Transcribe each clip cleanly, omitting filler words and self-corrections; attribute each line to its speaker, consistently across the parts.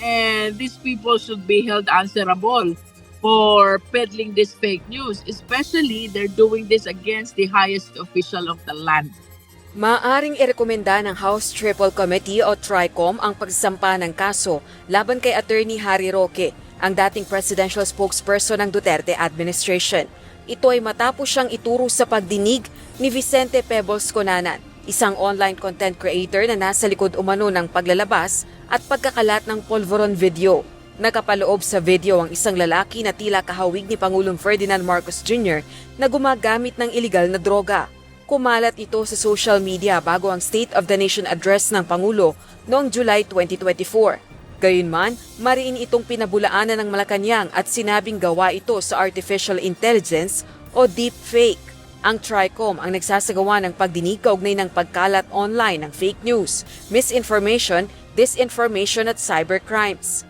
Speaker 1: And these people should be held answerable for peddling this fake news. Especially, they're doing this against the highest official of the land.
Speaker 2: Maaring irekomenda ng House Triple Committee o TRICOM ang pagsampa ng kaso laban kay Attorney Harry Roque, ang dating presidential spokesperson ng Duterte administration. Ito ay matapos siyang ituro sa pagdinig ni Vicente Pebbles Conanan, isang online content creator na nasa likod umano ng paglalabas at pagkakalat ng polvoron video. Nakapaloob sa video ang isang lalaki na tila kahawig ni Pangulong Ferdinand Marcos Jr. na gumagamit ng iligal na droga. Kumalat ito sa social media bago ang State of the Nation address ng Pangulo noong July 2024. Gayunman, mariin itong pinabulaanan ng Malacanang at sinabing gawa ito sa artificial intelligence o deepfake. Ang TRICOM ang nagsasagawa ng pagdinig kaugnay ng pagkalat online ng fake news, misinformation, disinformation at cybercrimes.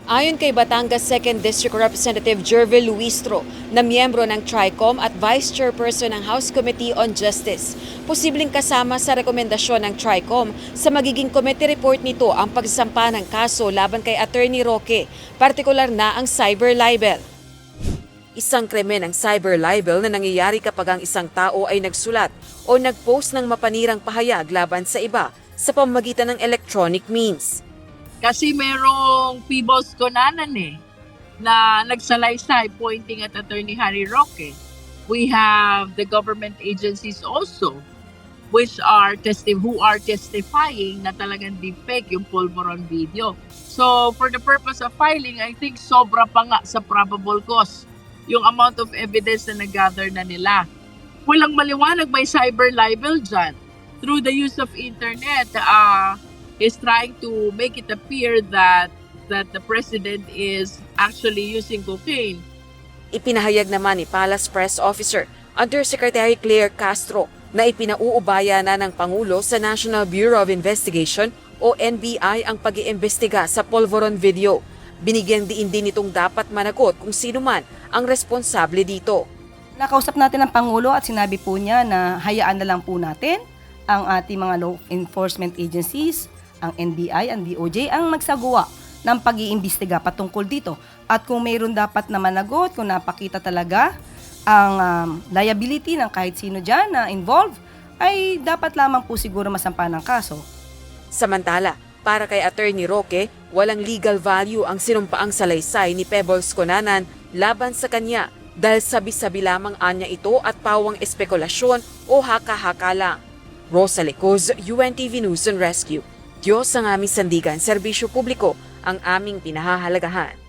Speaker 2: Ayon kay Batangas 2nd District Representative Jervil Luistro na miyembro ng TRICOM at Vice Chairperson ng House Committee on Justice, posibleng kasama sa rekomendasyon ng TRICOM sa magiging committee report nito ang pagsasampa ng kaso laban kay Attorney Roque, partikular na ang cyber libel. Isang krimen ang cyber libel na nangyayari kapag ang isang tao ay nagsulat o nagpost ng mapanirang pahayag laban sa iba sa pamamagitan ng electronic means.
Speaker 1: Kasi merong Pebbles Conanan na nagsalaysay pointing at Attorney Harry Roque. We have the government agencies also who are testifying na talagang deepfake yung polvoron video. So for the purpose of filing, I think sobra pa nga sa probable cause yung amount of evidence na nag-gather na nila. Walang maliwanag, may cyber libel dyan. Through the use of internet, is trying to make it appear that the president is actually using cocaine.
Speaker 2: Ipinahayag naman ni Palace Press Officer Undersecretary Claire Castro na ipinauubaya na ng Pangulo sa National Bureau of Investigation o NBI ang pag-iimbestiga sa polvoron video. Binigyang diin din itong dapat managot kung sino man ang responsable dito.
Speaker 3: Nakausap natin ang Pangulo at sinabi po niya na hayaan na lang po natin ang ating mga law enforcement agencies, ang NBI, ang DOJ, ang magsagawa ng pag-iimbestiga patungkol dito. At kung mayroon dapat na managot, kung napakita talaga ang liability ng kahit sino dyan na involved, ay dapat lamang po siguro masampa ng kaso.
Speaker 2: Samantala, para kay Attorney Roque, walang legal value ang sinumpaang salaysay ni Pebbles Conanan laban sa kanya dahil sabi-sabi lamang anya ito at pawang espekulasyon o haka-haka lang. Rosa Lecuz, UNTV News and Rescue. Diyos ang aming sandigan, serbisyo publiko ang aming pinahahalagahan.